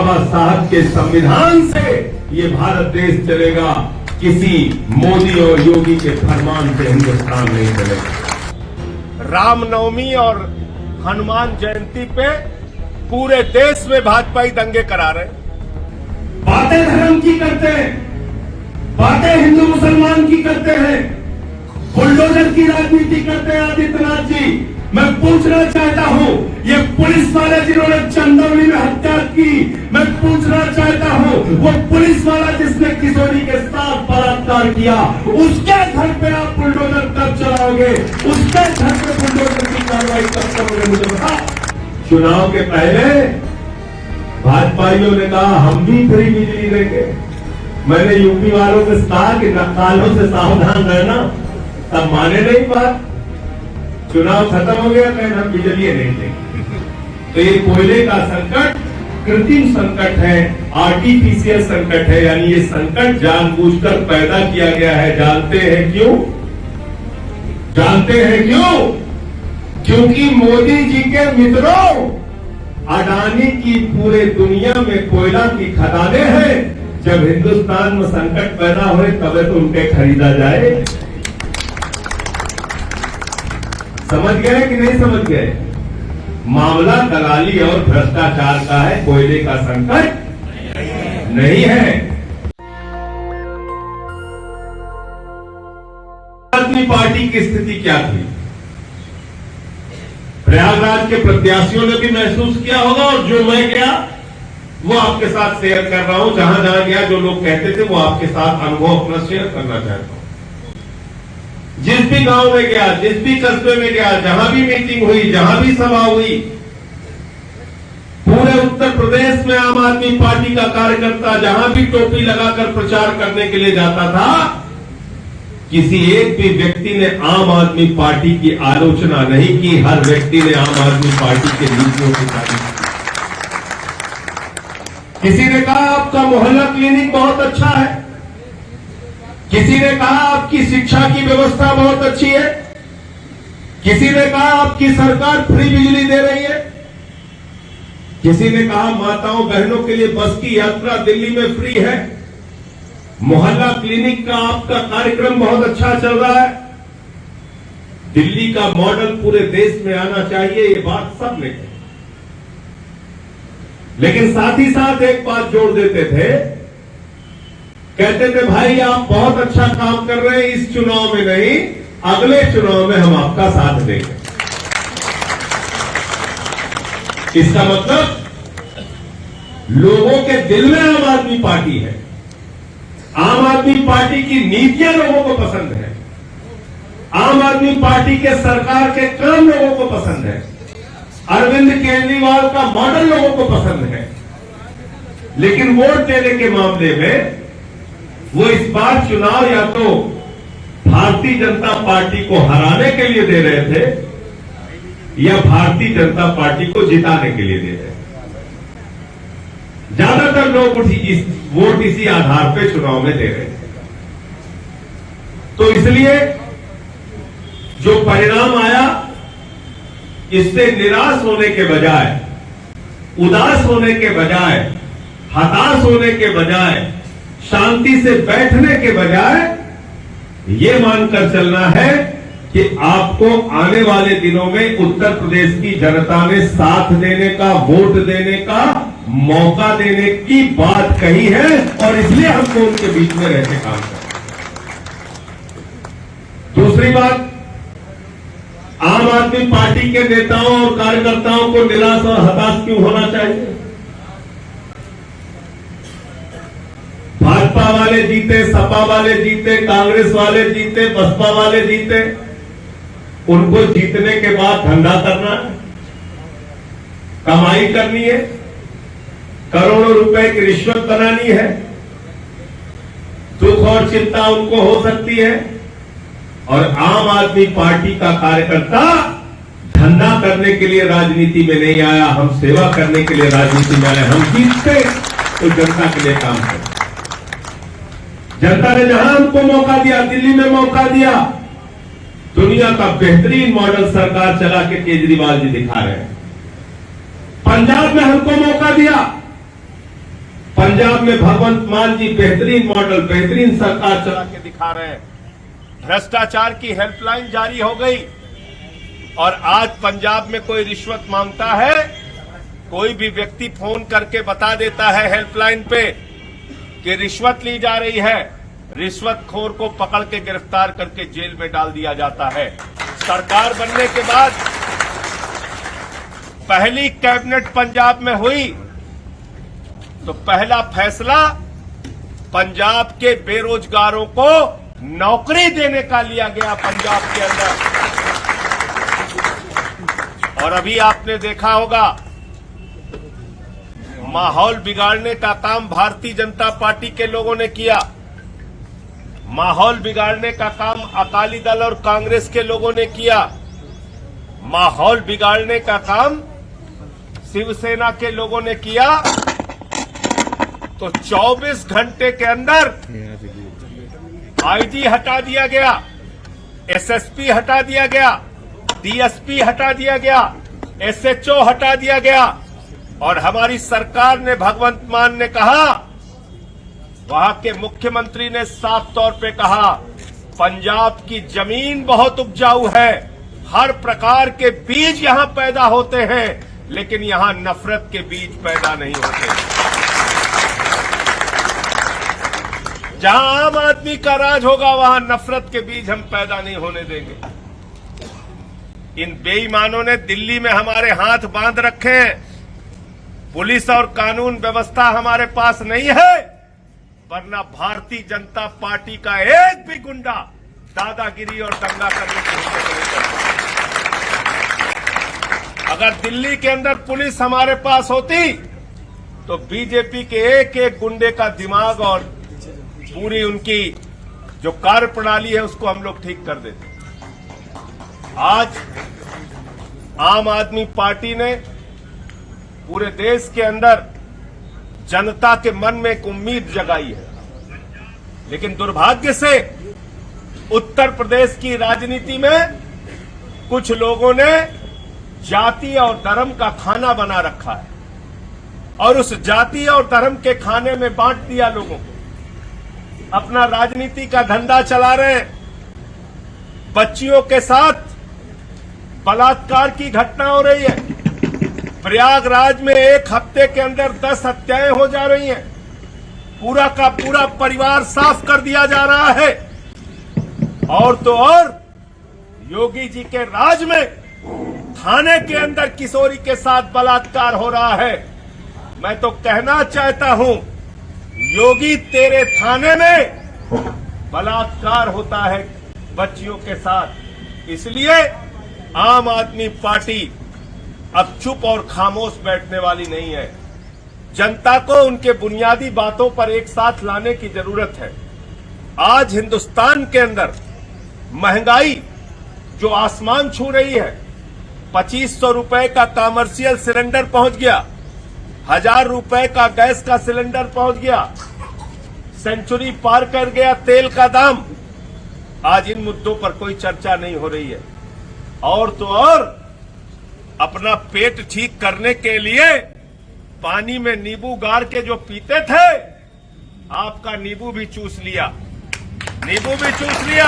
बाबा साहब के संविधान से ये भारत देश चलेगा, किसी मोदी और योगी के फरमान से हिंदुस्तान नहीं चलेगा। रामनवमी और हनुमान जयंती पे पूरे देश में भाजपाई दंगे करा रहे हैं। बातें धर्म की करते हैं, बातें हिंदू मुसलमान की करते हैं, बुलडोजर की राजनीति करते हैं। आदित्यनाथ जी, मैं पूछना चाहता हूं, ये पुलिस वाले जिन्होंने चंदौली में हत्या की, मैं पूछना चाहता हूं, वो पुलिस वाला जिसने किशोरी के साथ बलात्कार किया, उसके घर पे आप बुलडोजर कब चलाओगे? उसके घर पे बुलडोजर की कार्रवाई कब करोगे? मुझे बता। चुनाव के पहले भाजपाइयों ने कहा हम भी फ्री बिजली देंगे। मैंने यूपी वालों से कहा कि नक्कालों से सावधान रहना, तब माने नहीं बात। चुनाव खत्म हो गया, कहीं हम बिजली नहीं देंगे। तो ये कोयले का संकट कृत्रिम संकट है, आर्टिफिशियल संकट है, यानी ये संकट जानबूझकर पैदा किया गया है। जानते हैं क्यों? जानते हैं क्यों? क्योंकि मोदी जी के मित्रों, अडानी की पूरे दुनिया में कोयला की खदानें हैं। जब हिंदुस्तान में संकट पैदा हुए तब तो उनके खरीदा जाए। समझ गए कि नहीं समझ गए? मामला दलाली और भ्रष्टाचार का है, कोयले का संकट नहीं है। आदमी पार्टी की स्थिति क्या थी? प्रयागराज के प्रत्याशियों ने भी महसूस किया होगा, और जो मैं गया वो आपके साथ शेयर कर रहा हूं। जहां जहां गया जो लोग कहते थे वो आपके साथ अनुभव अपना शेयर करना चाहता हूं। जिस भी गांव में गया, जिस भी कस्बे में गया, जहां भी मीटिंग हुई, जहां भी सभा हुई, पूरे उत्तर प्रदेश में आम आदमी पार्टी का कार्यकर्ता जहां भी टोपी लगाकर प्रचार करने के लिए जाता था, किसी एक भी व्यक्ति ने आम आदमी पार्टी की आलोचना नहीं की। हर व्यक्ति ने आम आदमी पार्टी के नीतियों की तारीफ की। किसी ने कहा आपका मोहल्ला क्लिनिक बहुत अच्छा है, किसी ने कहा आपकी शिक्षा की व्यवस्था बहुत अच्छी है, किसी ने कहा आपकी सरकार फ्री बिजली दे रही है, किसी ने कहा माताओं बहनों के लिए बस की यात्रा दिल्ली में फ्री है, मोहल्ला क्लिनिक का आपका कार्यक्रम बहुत अच्छा चल रहा है, दिल्ली का मॉडल पूरे देश में आना चाहिए। ये बात सब ने कही, लेकिन साथ ही साथ एक बात जोड़ देते थे, कहते थे भाई आप बहुत अच्छा काम कर रहे हैं, इस चुनाव में नहीं, अगले चुनाव में हम आपका साथ देंगे। इसका मतलब लोगों के दिल में आम आदमी पार्टी है, आम आदमी पार्टी की नीतियां लोगों को पसंद है, आम आदमी पार्टी के सरकार के काम लोगों को पसंद है, अरविंद केजरीवाल का मॉडल लोगों को पसंद है। लेकिन वोट देने के मामले में वो इस बार चुनाव या तो भारतीय जनता पार्टी को हराने के लिए दे रहे थे या भारतीय जनता पार्टी को जिताने के लिए दे रहे थे। ज्यादातर लोग वोट इसी आधार पे चुनाव में दे रहे थे। तो इसलिए जो परिणाम आया, इससे निराश होने के बजाय, उदास होने के बजाय, हताश होने के बजाय, शांति से बैठने के बजाय ये मानकर चलना है कि आपको आने वाले दिनों में उत्तर प्रदेश की जनता ने साथ देने का, वोट देने का, मौका देने की बात कही है, और इसलिए हमको उनके बीच में रहकर काम करना है। दूसरी बात, आम आदमी पार्टी के नेताओं और कार्यकर्ताओं को निराश और हताश क्यों होना चाहिए? भाजपा वाले जीते, सपा वाले जीते, कांग्रेस वाले जीते, बसपा वाले जीते, उनको जीतने के बाद धंधा करना है, कमाई करनी है, करोड़ों रुपए की रिश्वत बनानी है, दुख और चिंता उनको हो सकती है। और आम आदमी पार्टी का कार्यकर्ता धंधा करने के लिए राजनीति में नहीं आया, हम सेवा करने के लिए राजनीति में आए। हम जीतते तो जनता के लिए काम करते। जनता ने जहां हमको मौका दिया, दिल्ली में मौका दिया, दुनिया का बेहतरीन मॉडल सरकार चला के केजरीवाल जी दिखा रहे हैं। पंजाब में हमको मौका दिया, पंजाब में भगवंत मान जी बेहतरीन मॉडल, बेहतरीन सरकार चला के दिखा रहे हैं। भ्रष्टाचार की हेल्पलाइन जारी हो गई और आज पंजाब में कोई रिश्वत मांगता है, कोई भी व्यक्ति फोन करके बता देता है हेल्पलाइन पे कि रिश्वत ली जा रही है, रिश्वतखोर को पकड़ के गिरफ्तार करके जेल में डाल दिया जाता है। सरकार बनने के बाद पहली कैबिनेट पंजाब में हुई तो पहला फैसला पंजाब के बेरोजगारों को नौकरी देने का लिया गया पंजाब के अंदर। और अभी आपने देखा होगा माहौल बिगाड़ने का काम भारतीय जनता पार्टी के लोगों ने किया, माहौल बिगाड़ने का काम अकाली दल और कांग्रेस के लोगों ने किया, माहौल बिगाड़ने का काम शिवसेना के लोगों ने किया। तो 24 घंटे के अंदर आईजी हटा दिया गया, एसएसपी हटा दिया गया, डीएसपी हटा दिया गया, एसएचओ हटा दिया गया और हमारी सरकार ने, भगवंत मान ने कहा, वहां के मुख्यमंत्री ने साफ तौर पे कहा पंजाब की जमीन बहुत उपजाऊ है, हर प्रकार के बीज यहां पैदा होते हैं, लेकिन यहां नफरत के बीज पैदा नहीं होते। जहां आम आदमी का राज होगा वहां नफरत के बीज हम पैदा नहीं होने देंगे। इन बेईमानों ने दिल्ली में हमारे हाथ बांध रखे हैं। पुलिस और कानून व्यवस्था हमारे पास नहीं है, वरना भारतीय जनता पार्टी का एक भी गुंडा दादागिरी और दंगा करने की हिम्मत नहीं करता। अगर दिल्ली के अंदर पुलिस हमारे पास होती तो बीजेपी के एक एक गुंडे का दिमाग और पूरी उनकी जो कार्य प्रणाली है उसको हम लोग ठीक कर देते। आज आम आदमी पार्टी ने पूरे देश के अंदर जनता के मन में एक उम्मीद जगाई है, लेकिन दुर्भाग्य से उत्तर प्रदेश की राजनीति में कुछ लोगों ने जाति और धर्म का खाना बना रखा है और उस जाति और धर्म के खाने में बांट दिया लोगों को, अपना राजनीति का धंधा चला रहे हैं। बच्चियों के साथ बलात्कार की घटना हो रही है। प्रयागराज में एक हफ्ते के अंदर 10 हत्याएं हो जा रही हैं। पूरा का पूरा परिवार साफ कर दिया जा रहा है। और तो और योगी जी के राज में थाने के अंदर किशोरी के साथ बलात्कार हो रहा है। मैं तो कहना चाहता हूं, योगी तेरे थाने में बलात्कार होता है बच्चियों के साथ। इसलिए आम आदमी पार्टी अब चुप और खामोश बैठने वाली नहीं है। जनता को उनके बुनियादी बातों पर एक साथ लाने की जरूरत है। आज हिंदुस्तान के अंदर महंगाई जो आसमान छू रही है, 2500 रुपए का कमर्शियल सिलेंडर पहुंच गया, 1000 रुपए का गैस का सिलेंडर पहुंच गया, सेंचुरी पार कर गया तेल का दाम। आज इन मुद्दों पर कोई चर्चा नहीं हो रही है। और तो और अपना पेट ठीक करने के लिए पानी में नींबू गाड़ के जो पीते थे, आपका नींबू भी चूस लिया, नींबू भी चूस लिया,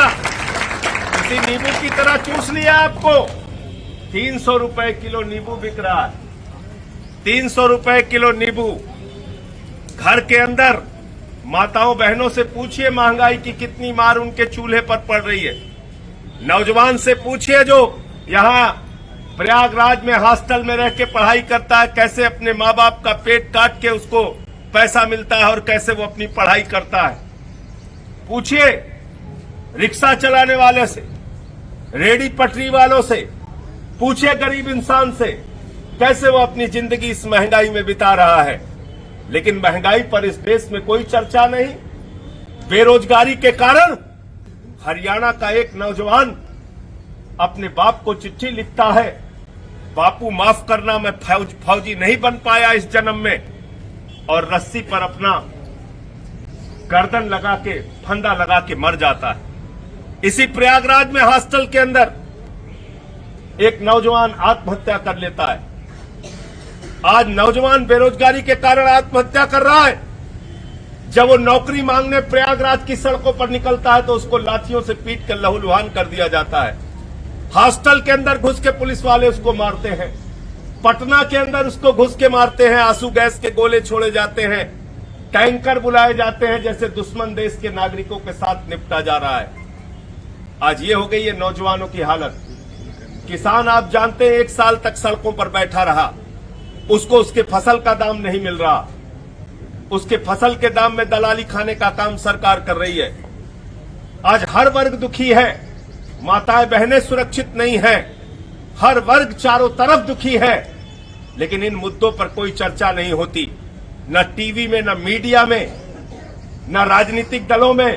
किसी नींबू की तरह चूस लिया आपको। 300 रुपए किलो नींबू बिक रहा है, 300 रुपए किलो नींबू। घर के अंदर माताओं बहनों से पूछिए महंगाई की कितनी मार उनके चूल्हे पर पड़ रही है। नौजवान से पूछिए जो यहां प्रयागराज में हॉस्टल में रह के पढ़ाई करता है, कैसे अपने माँ बाप का पेट काट के उसको पैसा मिलता है और कैसे वो अपनी पढ़ाई करता है। पूछिए रिक्शा चलाने वाले से, रेडी पटरी वालों से, पूछिए गरीब इंसान से कैसे वो अपनी जिंदगी इस महंगाई में बिता रहा है। लेकिन महंगाई पर इस देश में कोई चर्चा नहीं। बेरोजगारी के कारण हरियाणा का एक नौजवान अपने बाप को चिट्ठी लिखता है, बापू माफ करना, मैं फौजी नहीं बन पाया इस जन्म में, और रस्सी पर अपना गर्दन लगा के, फंदा लगा के मर जाता है। इसी प्रयागराज में हॉस्टल के अंदर एक नौजवान आत्महत्या कर लेता है। आज नौजवान बेरोजगारी के कारण आत्महत्या कर रहा है। जब वो नौकरी मांगने प्रयागराज की सड़कों पर निकलता है तो उसको लाठियों से पीट कर लहूलुहान कर दिया जाता है। हॉस्टल के अंदर घुस के पुलिस वाले उसको मारते हैं। पटना के अंदर उसको घुस के मारते हैं, आंसू गैस के गोले छोड़े जाते हैं, टैंकर बुलाए जाते हैं, जैसे दुश्मन देश के नागरिकों के साथ निपटा जा रहा है। आज ये हो गई है नौजवानों की हालत। किसान आप जानते हैं 1 साल तक सड़कों पर बैठा रहा, उसको उसके फसल का दाम नहीं मिल रहा। उसके फसल के दाम में दलाली खाने का काम सरकार कर रही है। आज हर वर्ग दुखी है, माताएं बहनें सुरक्षित नहीं है, हर वर्ग चारों तरफ दुखी है, लेकिन इन मुद्दों पर कोई चर्चा नहीं होती। न टीवी में, न मीडिया में, न राजनीतिक दलों में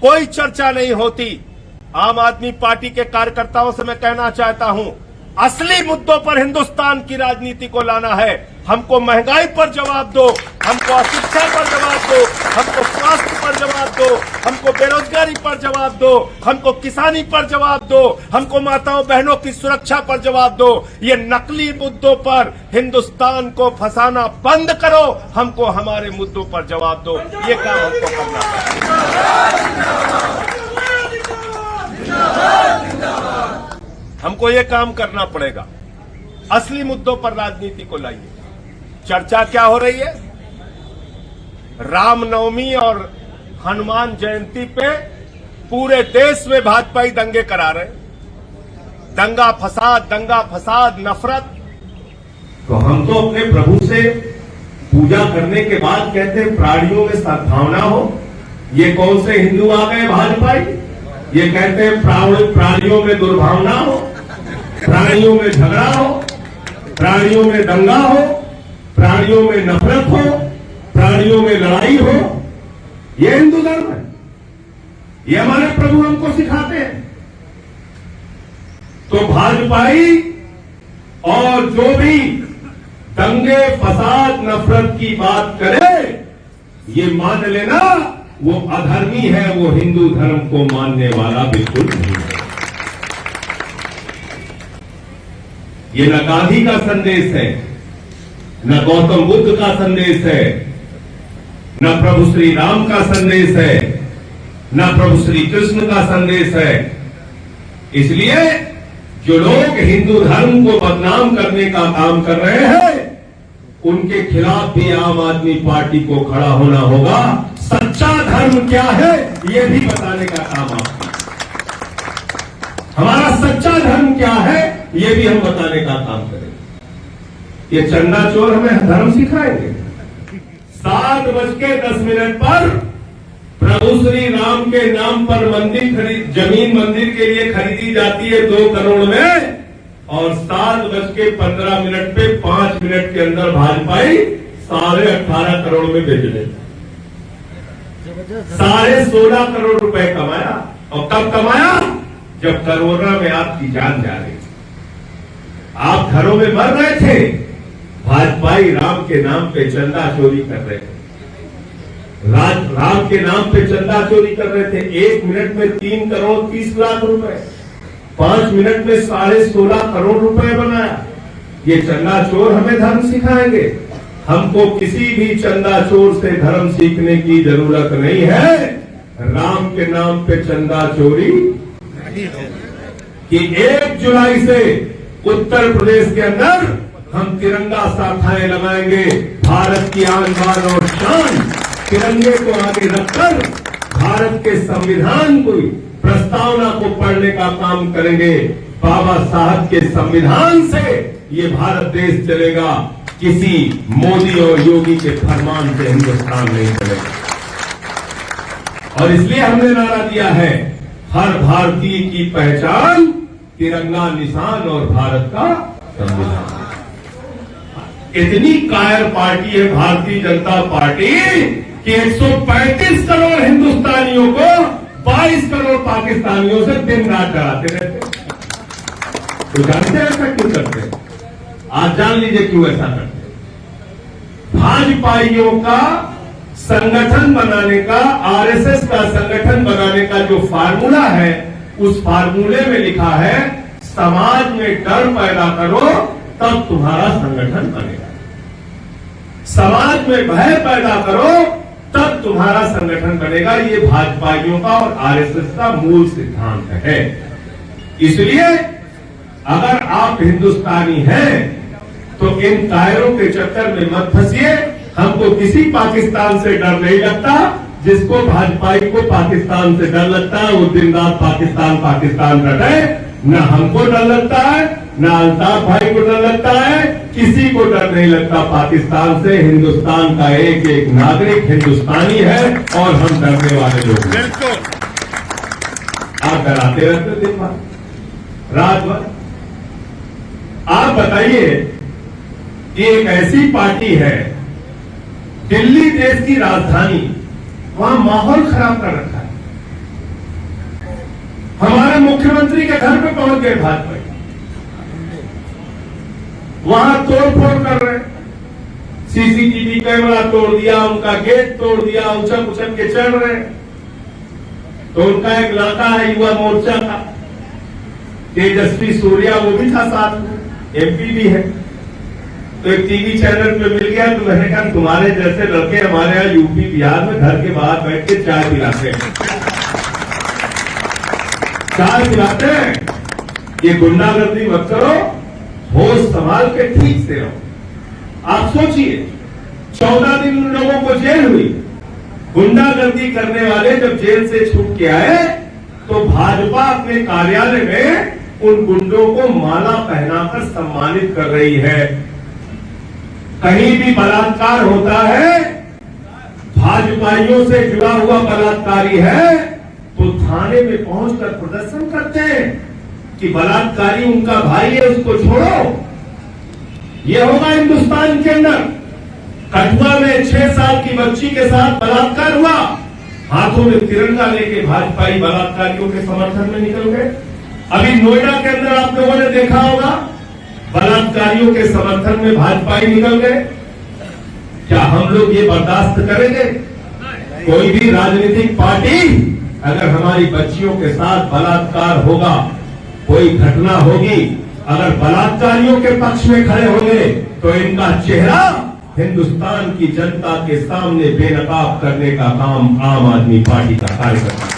कोई चर्चा नहीं होती। आम आदमी पार्टी के कार्यकर्ताओं से मैं कहना चाहता हूं, असली मुद्दों पर हिंदुस्तान की राजनीति को लाना है। हमको महंगाई पर जवाब दो, हमको अशिक्षा पर जवाब दो, हमको स्वास्थ्य पर जवाब दो, हमको बेरोजगारी पर जवाब दो, हमको किसानी पर जवाब दो, हमको माताओं बहनों की सुरक्षा पर जवाब दो। ये नकली मुद्दों पर हिंदुस्तान को फंसाना बंद करो, हमको हमारे मुद्दों पर जवाब दो। ये काम हमको करना है, हमको ये काम करना पड़ेगा। असली मुद्दों पर राजनीति को लाइए। चर्चा क्या हो रही है? रामनवमी और हनुमान जयंती पे पूरे देश में भाजपाई दंगे करा रहे, दंगा फसाद, नफरत। तो हम तो अपने प्रभु से पूजा करने के बाद कहते हैं प्राणियों में सद्भावना हो। ये कौन से हिंदू आ गए भाजपाई? ये कहते हैं प्राणियों में दुर्भावना हो, प्राणियों में झगड़ा हो, प्राणियों में दंगा हो, प्राणियों में नफरत हो, प्राणियों में लड़ाई हो। ये हिंदू धर्म है, ये हमारे प्रभु हमको सिखाते हैं। तो भाजपाई और जो भी दंगे फसाद नफरत की बात करे, ये मान लेना वो अधर्मी है, वो हिंदू धर्म को मानने वाला बिल्कुल नहीं है। ये न गांधी का संदेश है, न गौतम बुद्ध का संदेश है, न प्रभु श्री राम का संदेश है, न प्रभु श्री कृष्ण का संदेश है। इसलिए जो लोग हिंदू धर्म को बदनाम करने का काम कर रहे हैं, उनके खिलाफ भी आम आदमी पार्टी को खड़ा होना होगा। सच्चा धर्म क्या है ये भी बताने का काम आपका। हमारा सच्चा धर्म क्या है ये भी हम बताने का काम करेंगे। ये चंदा चोर हमें धर्म सिखाएंगे। 7:10 पर प्रभु श्री राम के नाम पर जमीन मंदिर के लिए खरीदी जाती है 2 करोड़ में, और 7:15 पे 5 मिनट के अंदर भाजपाई 18.5 करोड़ में बेच लेते। 16.5 करोड़ रुपए कमाया। और कब कमाया? जब कोरोना में आपकी जान जा रही, आप घरों में मर रहे थे, भाजपाई राम के नाम पे चंदा चोरी कर रहे थे। राम के नाम पे चंदा चोरी कर रहे थे। 1 मिनट में 3 करोड़ 30 लाख रुपए, 5 मिनट में 16.5 करोड़ रुपए बनाया। ये चंदा चोर हमें धर्म सिखाएंगे। हमको किसी भी चंदा चोर से धर्म सीखने की जरूरत नहीं है। राम के नाम पे चंदा चोरी कि 1 जुलाई से उत्तर प्रदेश के अंदर हम तिरंगा शाखाएं लगाएंगे। भारत की आन बान और शान तिरंगे को आगे रखकर भारत के संविधान को प्रस्तावना को पढ़ने का काम करेंगे। बाबा साहब के संविधान से ये भारत देश चलेगा, किसी मोदी और योगी के फरमान से हिंदुस्तान नहीं चलेगा। और इसलिए हमने नारा दिया है, हर भारतीय की पहचान तिरंगा निशान और भारत का संविधान। इतनी कायर पार्टी है भारतीय जनता पार्टी कि 135 करोड़ हिंदुस्तानियों को 22 करोड़ पाकिस्तानियों से दिन रात डराते रहते। तो जानते हैं ऐसा क्यों करते हैं? आज जान लीजिए क्यों ऐसा करते हैं। भाजपाइयों का संगठन बनाने का, आरएसएस का संगठन बनाने का जो फार्मूला है, उस फार्मूले में लिखा है समाज में डर पैदा करो तब तुम्हारा संगठन बनेगा। समाज में भय पैदा करो तब तब तुम्हारा संगठन बनेगा। ये भाजपाइयों का और आरएसएस का मूल सिद्धांत है। इसलिए अगर आप हिंदुस्तानी हैं तो इन टायरों के चक्कर में मत फंसिए। हमको किसी पाकिस्तान से डर नहीं लगता। जिसको भाजपाई को पाकिस्तान से डर लगता है वो दिन रात पाकिस्तान पाकिस्तान रटे। न हमको डर लगता है, न अल्ताफ भाई को डर लगता है, किसी को डर नहीं लगता पाकिस्तान से। हिंदुस्तान का एक एक नागरिक हिंदुस्तानी है और हम डरने वाले लोग हैं। बिल्कुल। आप डराते रहते दिन भर रात भर। आप बताइए कि एक ऐसी पार्टी है, दिल्ली देश की राजधानी, वहां माहौल खराब कर रखा है। हमारे मुख्यमंत्री के घर पे पहुंच गए भाजपा, वहां तोड़फोड़ कर रहे हैं। सीसीटीवी कैमरा तोड़ दिया, उनका गेट तोड़ दिया, उछल उछल के चढ़ रहे हैं। तो उनका एक लड़का है युवा मोर्चा का, तेजस्वी सूर्या, वो भी था साथ में, एमपी भी है। तो एक टीवी चैनल पे मिल गया, तो मैंने कहा तुम्हारे जैसे लड़के हमारे यहाँ यूपी बिहार में घर के बाहर बैठ के चाय पिलाते हैं, चाय पिलाते हैं। ये गुंडागर्दी मत करो, होश संभाल के ठीक से रहो। आप सोचिए 14 दिन उन लोगों को जेल हुई। गुंडागर्दी करने वाले जब जेल से छूट के आए तो भाजपा अपने कार्यालय में उन गुंडों को माला पहनाकर सम्मानित कर रही है। कहीं भी बलात्कार होता है, भाजपाइयों से जुड़ा हुआ बलात्कारी है तो थाने में पहुंचकर प्रदर्शन करते हैं कि बलात्कारी उनका भाई है, उसको छोड़ो। ये होगा हिंदुस्तान के अंदर। कठुआ में 6 साल की बच्ची के साथ बलात्कार हुआ, हाथों में तिरंगा लेके भाजपाई बलात्कारियों के समर्थन में निकल गए। अभी नोएडा के अंदर आप लोगों ने देखा होगा, बलात्कारियों के समर्थन में भाजपाई निकल गए। क्या हम लोग ये बर्दाश्त करेंगे? कोई भी राजनीतिक पार्टी अगर हमारी बच्चियों के साथ बलात्कार होगा, कोई घटना होगी, अगर बलात्कारियों के पक्ष में खड़े होंगे तो इनका चेहरा हिंदुस्तान की जनता के सामने बेनकाब करने का काम आम आदमी पार्टी का कार्यकर्ता है।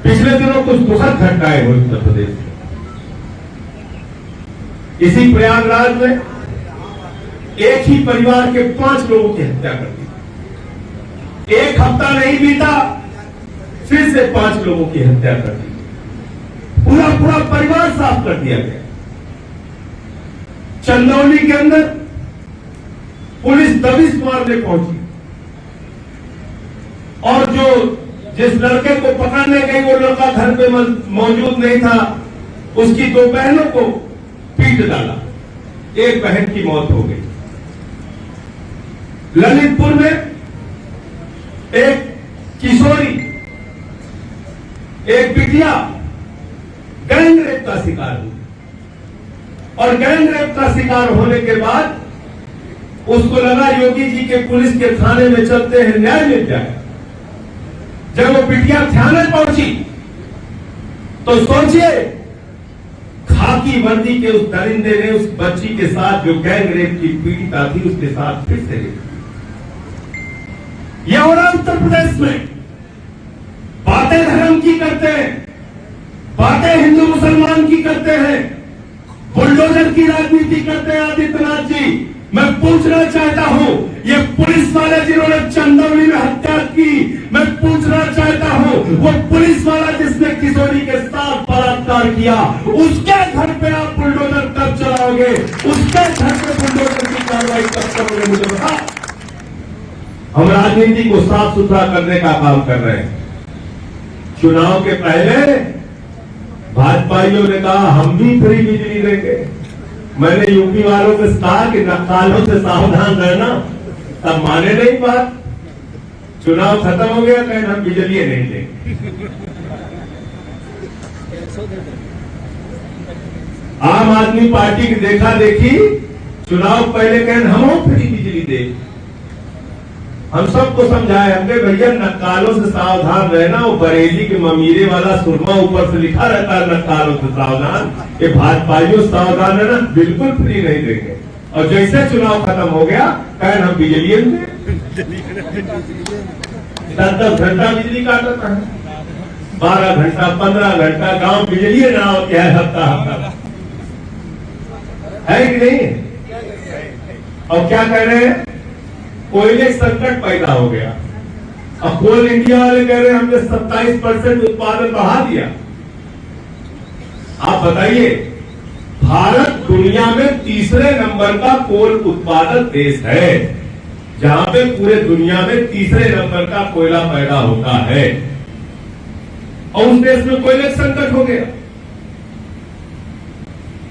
पिछले दिनों कुछ दुखद घटनाएं हुई उत्तर प्रदेश में। इसी प्रयागराज में एक ही परिवार के 5 लोगों की हत्या कर दी। एक हफ्ता नहीं बीता, फिर से 5 लोगों की हत्या कर दी। पूरा परिवार साफ कर दिया गया। चंदौली के अंदर पुलिस दबिश मारने पहुंची और जिस लड़के को पकड़ने गई वो लड़का घर पे मौजूद नहीं था, उसकी 2 बहनों को पीट डाला, एक बहन की मौत हो गई। ललितपुर में एक किशोरी, एक बिटिया गैंग रेप का शिकार हुई और गैंग रेप का शिकार होने के बाद उसको लगा योगी जी के पुलिस के थाने में चलते हैं, न्याय मिल जाए। जब वो बिटिया थाने पहुंची तो सोचिए, खाकी वर्दी के उस दरिंदे ने उस बच्ची के साथ जो गैंग रेप की पीड़िता थी उसके साथ फिर से रेप। यह हो रहा उत्तर प्रदेश में। बातें धर्म की करते हैं, बातें हिंदू मुसलमान की करते हैं, बुलडोजर की राजनीति करते हैं आदित्यनाथ जी। मैं पूछना चाहता हूं, ये पुलिस वाले जिन्होंने चंदौली में हत्या की, मैं पूछना चाहता हूं, वो पुलिस वाला जिसने किशोरी के साथ बलात्कार किया, उसके घर पे आप बुलडोजर कब चलाओगे? उसके घर पे बुलडोजर की कार्रवाई कब करोगे? मुझे बता। हम राजनीति को साफ सुथरा करने का काम कर रहे हैं। चुनाव के पहले भाजपाइयों ने कहा हम भी फ्री बिजली देंगे। मैंने यूपी वालों से कहा कि नक्कालों से सावधान रहना, तब माने नहीं बात। चुनाव खत्म हो गया, कहें हम बिजली नहीं देंगे। आम आदमी पार्टी की देखा देखी, चुनाव पहले कहें हम फ्री बिजली देंगे। हम सबको समझाए, हमने भैया नक्कालों से सावधान रहना। वो बरेली के ममीरे वाला सुरमा ऊपर से लिखा रहता है नक्कालों से सावधान। ये भाजपाइयों सावधान रहना, बिल्कुल फ्री नहीं देंगे। और जैसे चुनाव खत्म हो गया कहें हम बिजली में 10-10 घंटा बिजली काटता है, 12 घंटा 15 घंटा गांव बिजली ना होती है हफ्ता है कि नहीं। और क्या कह रहे हैं, कोयले संकट पैदा हो गया। अब कोल इंडिया वाले कह रहे हैं हमने 27% उत्पादन बढ़ा दिया। आप बताइए, भारत दुनिया में तीसरे नंबर का कोल उत्पादक देश है, जहां पे पूरे दुनिया में तीसरे नंबर का कोयला पैदा होता है, और उस देश में कोयले संकट हो गया।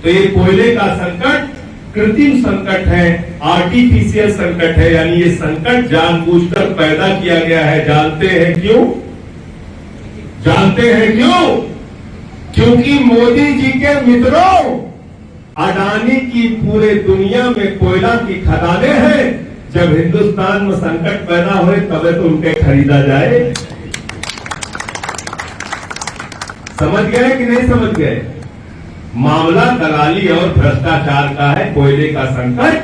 तो ये कोयले का संकट कृत्रिम संकट है, आर्टिफिशियल संकट है, यानी ये संकट जानबूझकर पैदा किया गया है। जानते हैं क्यों? जानते हैं क्यों? क्योंकि मोदी जी के मित्रों, अडानी की पूरे दुनिया में कोयला की खदानें हैं। जब हिंदुस्तान में संकट पैदा हुए तबे तो उनके खरीदा जाए। समझ गए कि नहीं समझ गए? मामला दलाली और भ्रष्टाचार का है, कोयले का संकट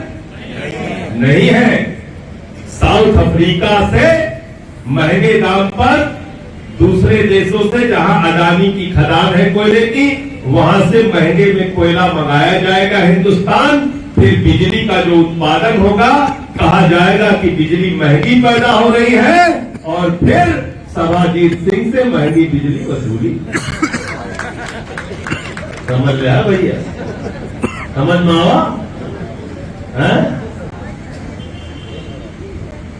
नहीं है। साउथ अफ्रीका से महंगे दाम पर दूसरे देशों से, जहां अडानी की खदान है कोयले की, वहां से महंगे में कोयला मंगाया जाएगा हिंदुस्तान। फिर बिजली का जो उत्पादन होगा, कहा जाएगा कि बिजली महंगी पैदा हो रही है, और फिर सभाजीत सिंह से महंगी बिजली वसूली। समझ रहा भैया? समझ में आवा?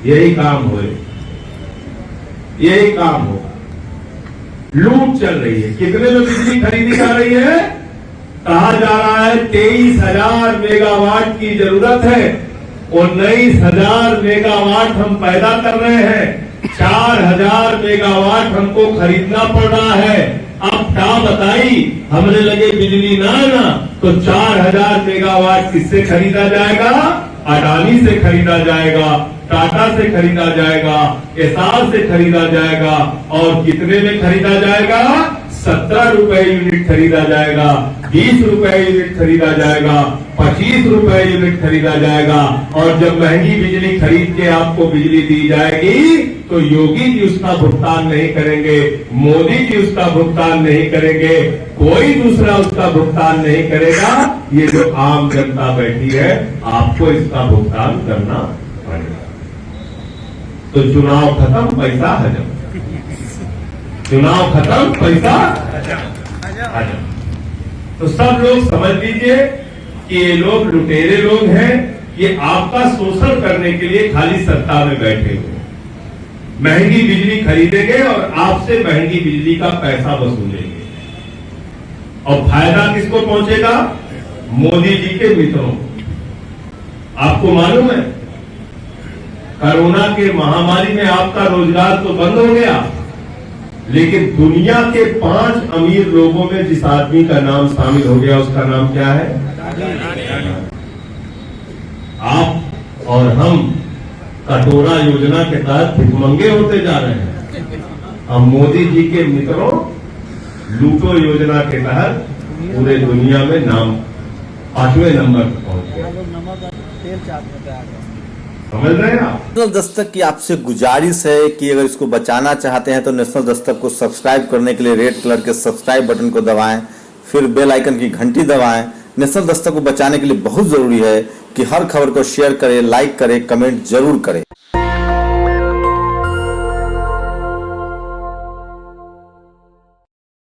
यही काम होए, यही काम होगा। लूट चल रही है। कितने में बिजली खरीदी जा रही है? कहा जा रहा है 23,000 मेगावाट की जरूरत है, और 19,000 मेगावाट हम पैदा कर रहे हैं। 4,000 मेगावाट हमको खरीदना पड़ रहा है। अब क्या बताई, हमने लगे बिजली ना तो 4,000 मेगावाट किससे खरीदा जाएगा? अडानी से खरीदा जाएगा, टाटा से खरीदा जाएगा, एसार से खरीदा जाएगा। और कितने में खरीदा जाएगा? 17 रुपए यूनिट खरीदा जाएगा, 20 रुपए यूनिट खरीदा जाएगा, 25 रुपए यूनिट खरीदा जाएगा। और जब महंगी बिजली खरीद के आपको बिजली दी जाएगी तो योगी जी उसका भुगतान नहीं करेंगे, मोदी जी उसका भुगतान नहीं करेंगे, कोई दूसरा उसका भुगतान नहीं करेगा। ये जो आम जनता बैठी है, आपको इसका भुगतान करना पड़ेगा। तो चुनाव खत्म, पैसा हजम। चुनाव खत्म, पैसा हजम। तो सब लोग समझ लीजिए कि ये लोग लुटेरे लोग हैं। ये आपका शोषण करने के लिए खाली सत्ता में बैठे हुए, महंगी बिजली खरीदेंगे और आपसे महंगी बिजली का पैसा वसूलेंगे। और फायदा किसको पहुंचेगा? मोदी जी के मित्रों। आपको मालूम है, कोरोना के महामारी में आपका रोजगार तो बंद हो गया, लेकिन दुनिया के 5 अमीर लोगों में जिस आदमी का नाम शामिल हो गया, उसका नाम क्या है? आप और हम कटोरा योजना के तहत भिखमंगे होते जा रहे हैं। अब मोदी जी के मित्रों, लूटो योजना के तहत पूरे दुनिया में नाम 8वें नंबर पर पहुंच गए। समझ रहे हैं आप? नेशनल दस्तक की आपसे गुजारिश है कि अगर इसको बचाना चाहते हैं तो नेशनल दस्तक को सब्सक्राइब करने के लिए रेड कलर के सब्सक्राइब बटन को दबाएं, फिर बेल आइकन की घंटी दबाएं। नेशनल दस्तक को बचाने के लिए बहुत जरूरी है कि हर खबर को शेयर करें, लाइक करें, कमेंट जरूर करें।